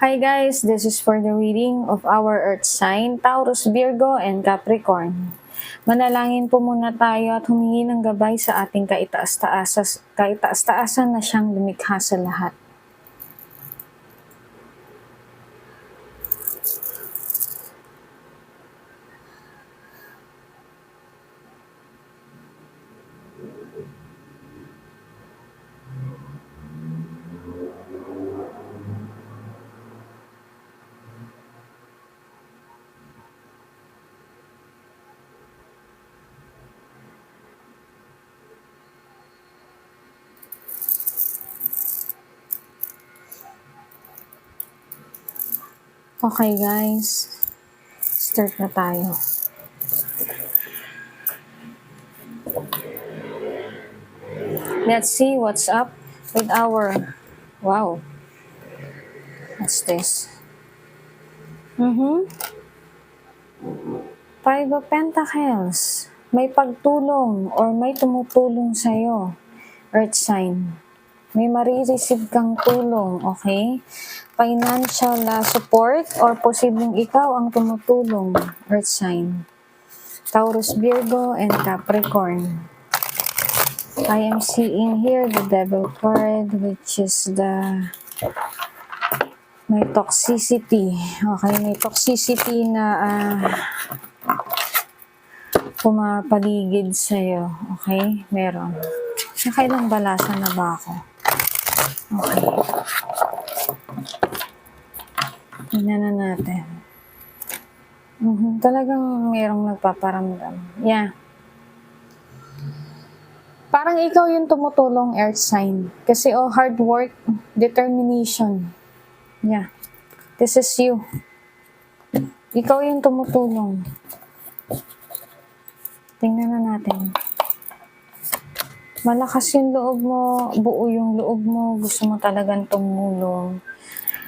Hi guys, this is for the reading of our Earth sign, Taurus, Virgo, and Capricorn. Manalangin po muna tayo at humingi ng gabay sa ating kaitaas-taasan na siyang lumikha sa lahat. Okay guys, start na tayo. Let's see what's up with our, wow, what's this? Five of Pentacles. May pagtulong or may tumutulong sa'yo, Earth sign. May marireceive kang tulong, okay? Financial support or posibleng ikaw ang tumutulong, Earth sign. Taurus, Virgo, and Capricorn. I am seeing here the Devil card, which is the may toxicity. Okay, may toxicity na pumapaligid sa'yo. Okay, meron. Nakailang balasa na ba ako? Okay. Tingnan na natin. Talagang merong nagpaparamdam. Yeah. Parang ikaw yung tumutulong, Earth sign. Kasi hard work, determination. Yeah. This is you. Ikaw yung tumutulong. Tingnan na natin. Malakas yung loob mo, buo yung loob mo, gusto mo talagang tumulong.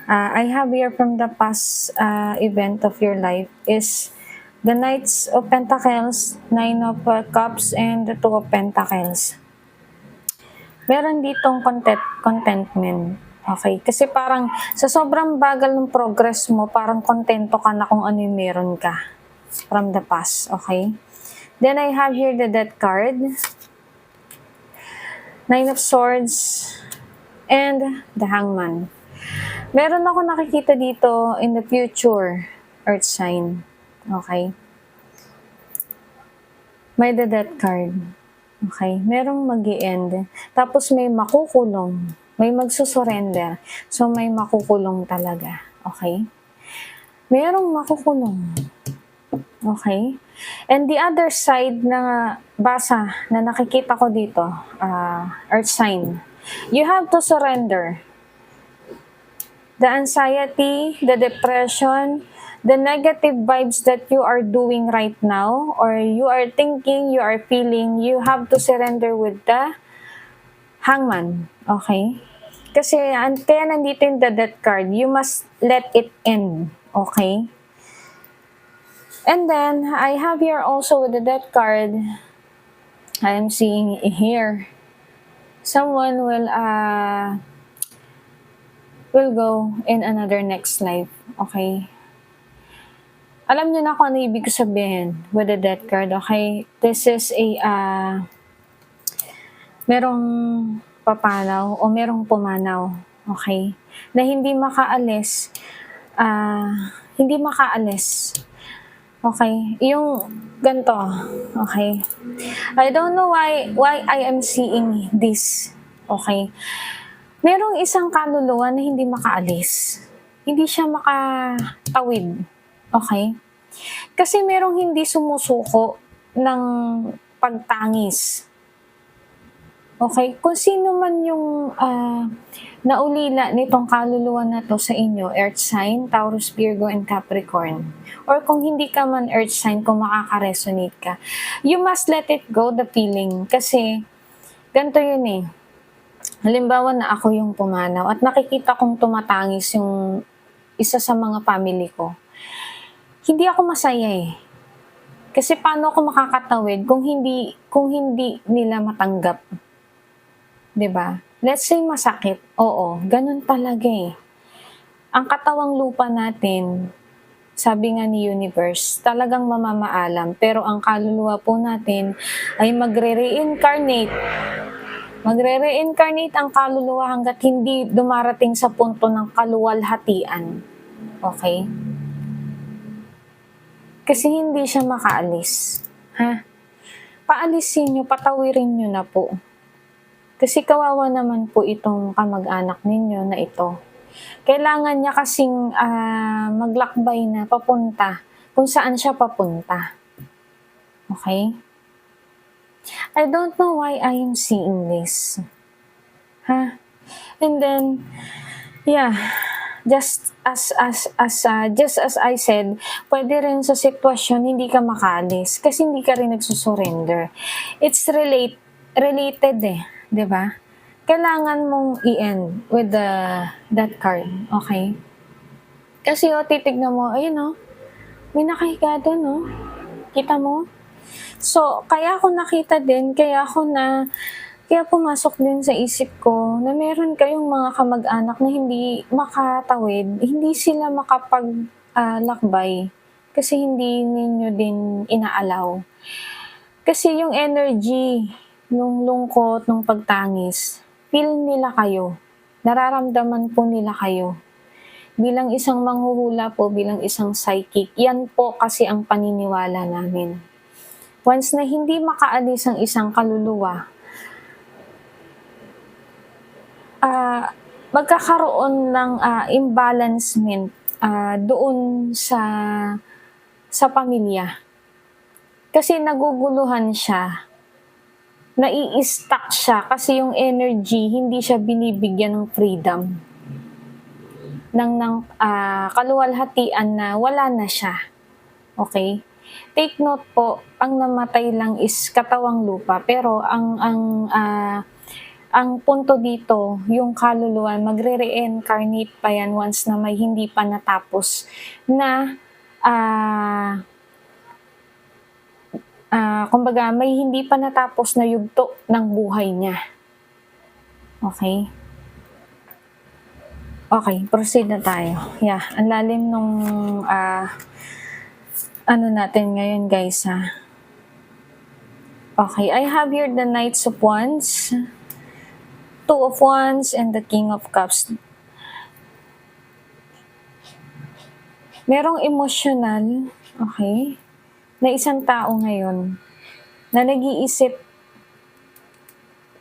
I have here from the past event of your life is the Knights of Pentacles, Nine of Cups, and the Two of Pentacles. Meron ditong contentment. Okay? Kasi parang sa sobrang bagal ng progress mo, parang kontento ka na kung ano yung meron ka from the past. Okay? Then I have here the Death card, Nine of Swords, and the Hangman. Meron ako nakikita dito in the future, Earth sign. Okay? May the Death card. Okay? Merong mag-i-end. Tapos may makukulong. May magsusurrender. So may makukulong talaga. Okay? Merong makukulong. Okay? And the other side na basa na nakikita ko dito, Earth sign, you have to surrender. The anxiety, the depression, the negative vibes that you are doing right now, or you are thinking, you are feeling, you have to surrender with the Hangman. Okay? Kasi kaya nandito yung the Death card, you must let it end. Okay? And then, I have here also with the Death card, I am seeing here, someone will go in another next life. Okay? Alam niyo na kung ano ibig sabihin with the Death card. Okay? This is a, merong papanaw o merong pumanaw. Okay? Na hindi makaalis. Hindi makaalis. Okay? Yung ganito. Okay? I don't know why I am seeing this. Okay? Merong isang kaluluwa na hindi makaalis. Hindi siya makatawid. Okay? Kasi merong hindi sumusuko ng pagtangis. Okay? Kung sino man yung naulila nitong kaluluwa na to sa inyo, Earth sign, Taurus, Virgo, and Capricorn. Or kung hindi ka man Earth sign, kung makaka-resonate ka, you must let it go, the feeling. Kasi, ganito yun eh. Halimbawa na ako yung pumanaw at nakikita kong tumatangis yung isa sa mga family ko. Hindi ako masaya eh. Kasi paano ako makakatawid kung hindi nila matanggap? 'Di ba? Let's say masakit. Oo, ganun talaga eh. ang katawang lupa natin, sabi nga ni universe, talagang mamamaalam, pero ang kaluluwa po natin ay magre-reincarnate. Magre-reincarnate ang kaluluwa hanggat hindi dumarating sa punto ng kaluwalhatian. Okay? Kasi hindi siya makaalis. Ha? Paalisin nyo, patawirin nyo na po. Kasi kawawa naman po itong kamag-anak ninyo na ito. Kailangan niya kasing maglakbay na papunta kung saan siya papunta. Okay? I don't know why I am seeing this. Ha? And then, yeah, just as I said, pwede rin sa sitwasyon hindi ka makaalis kasi hindi ka rin nagsusurrender. It's related eh, 'di ba? Kailangan mong i-end with that card, okay? Kasi titignan mo, ayun may nakahiga doon, kita mo? So, kaya ako nakita din, kaya pumasok din sa isip ko na meron kayong mga kamag-anak na hindi makatawid, hindi sila makapaglakbay kasi hindi ninyo din inaalaw. Kasi yung energy, yung lungkot, yung pagtangis, feel nila kayo. Nararamdaman po nila kayo. Bilang isang manghuhula po, bilang isang psychic, yan po kasi ang paniniwala namin. Once na hindi makaalis ang isang kaluluwa, magkakaroon ng imbalancement doon sa pamilya. Kasi naguguluhan siya. Nai-stuck siya kasi yung energy hindi siya binibigyan ng freedom. ng kaluwalhatian na wala na siya. Okay? Take note po, ang namatay lang is katawang lupa, pero ang punto dito, yung kaluluwa, magre-reincarnate pa yan once na may hindi pa natapos na kumbaga, may hindi pa natapos na yugto ng buhay niya. Okay? Okay, proceed na tayo. Yeah, ang lalim nung natin ngayon, guys, ha. Okay, I have here the Knights of Wands, Two of Wands, and the King of Cups. Merong emotional, okay, na isang tao ngayon na nag-iisip,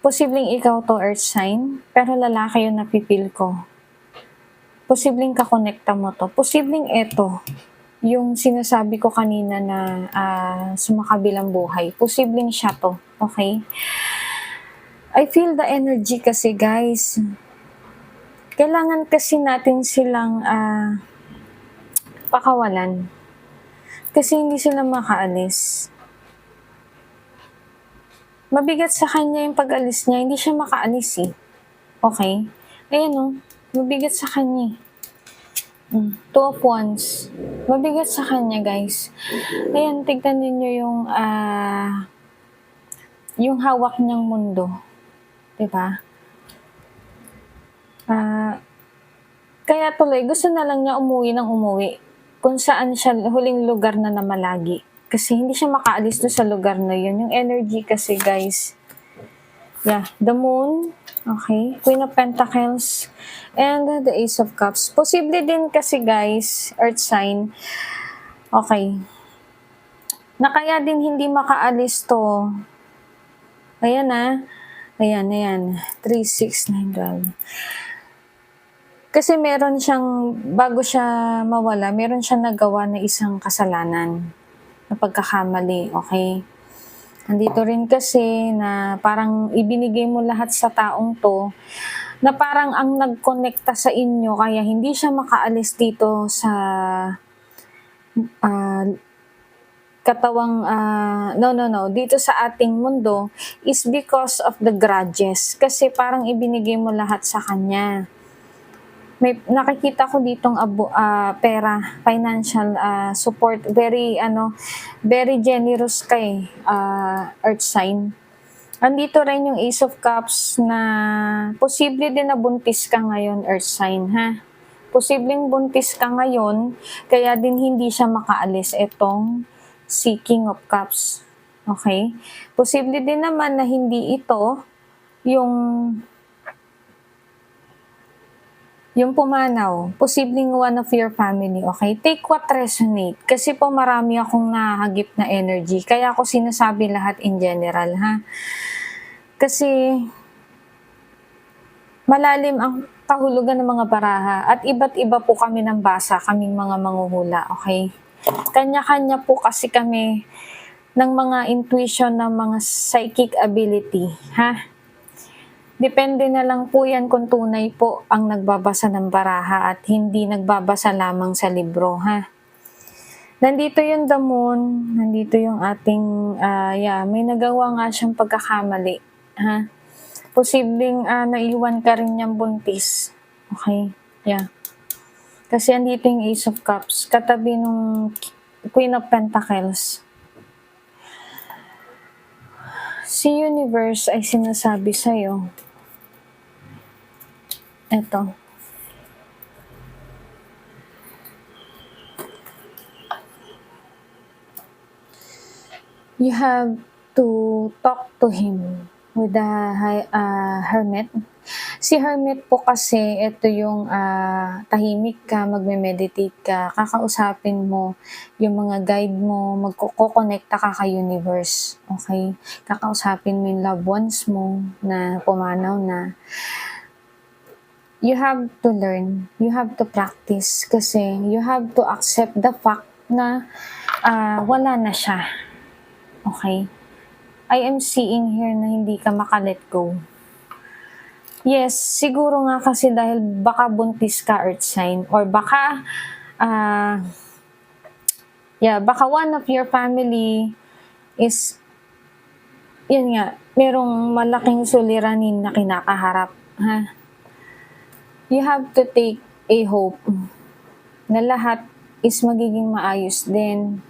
posibleng ikaw to earth sign, pero lalaki yung napipil ko. Posibleng kakonekta mo to. Posibleng eto, yung sinasabi ko kanina na sumakabilang buhay. Posibleng siya to. Okay? I feel the energy kasi, guys. Kailangan kasi natin silang pakawalan. Kasi hindi sila makaalis. Mabigat sa kanya yung pag-alis niya. Hindi siya makaalis eh. Okay? Ayan mabigat sa kanya. Two of Wands. Mabigat sa kanya, guys. Ayan, tignan ninyo yung hawak niyang mundo. Diba? Kaya tuloy, gusto na lang niya umuwi ng umuwi. Kung saan siya huling lugar na namalagi. Kasi hindi siya makaalis doon sa lugar na yun. Yung energy kasi, guys. Yeah, the Moon. Okay, Queen of Pentacles, and the Ace of Cups. Posible din kasi, guys, earth sign. Okay. Na kaya din hindi makaalis to. Ayan Ayan. 3, 6, 9, 12. Kasi meron siyang, bago siya mawala, meron siyang nagawa na isang kasalanan. Na pagkakamali, okay? Nandito rin kasi na parang ibinigay mo lahat sa taong to, na parang ang nagkonekta sa inyo, kaya hindi siya makaalis dito sa katawang, dito sa ating mundo, is because of the grudges. Kasi parang ibinigay mo lahat sa kanya. May nakikita ko ditong pera, financial support, very generous kay earth sign. Andito rin yung Ace of Cups na posible din na buntis ka ngayon, earth sign, ha. Posibleng buntis ka ngayon, kaya din hindi siya makaalis itong si King of Cups. Okay? Posible din naman na hindi ito yung pumanaw. Posibleng one of your family, okay? Take what resonate. Kasi po marami akong nahagip na energy. Kaya ako sinasabi lahat in general, ha? Kasi malalim ang kahulugan ng mga baraha at iba't iba po kami ng basa, kaming mga manghuhula, okay? Kanya-kanya po kasi kami ng mga intuition ng mga psychic ability, ha? Depende na lang po yan kung tunay po ang nagbabasa ng baraha at hindi nagbabasa lamang sa libro, ha? Nandito yung the moon, nandito yung ating, may nagawa nga siyang pagkakamali, ha? Posibleng naiwan ka rin niyang buntis, okay? Yeah. Kasi andito yung Ace of Cups, katabi nung Queen of Pentacles. Si Universe ay sinasabi sa'yo, eto, you have to talk to him with the hermit. Si hermit po kasi, ito yung tahimik ka, magme-meditate ka, kakausapin mo yung mga guide mo, magkukonekta ka kay universe, okay? Kakausapin mo yung loved ones mo na pumanaw na. You have to learn, you have to practice, kasi you have to accept the fact na wala na siya. Okay? I am seeing here na hindi ka makalet go. Yes, siguro nga kasi dahil baka buntis ka, earth sign, or baka baka one of your family is, yan nga, merong malaking suliranin na kinakaharap, ha? You have to take a hope na lahat is magiging maayos din.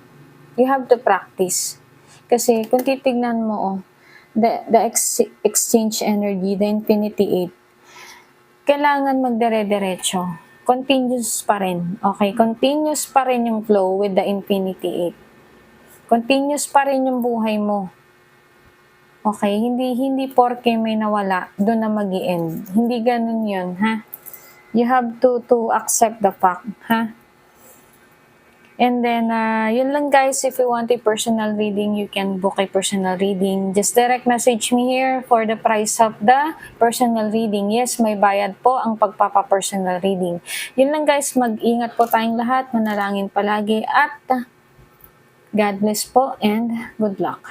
You have to practice. Kasi kung titignan mo, the exchange energy, the infinity 8, kailangan magdire-diretso. Continuous pa rin. Okay? Continuous pa rin yung flow with the infinity 8. Continuous pa rin yung buhay mo. Okay? Hindi porke may nawala, doon na mag-i-end. Hindi ganun yun, ha? You have to accept the fact, ha? And then, yun lang guys. If you want a personal reading, you can book a personal reading. Just direct message me here for the price of the personal reading. Yes, may bayad po ang pagpapa-personal reading. Yun lang guys. Mag-ingat po tayong lahat. Manalangin palagi. At God bless po and good luck.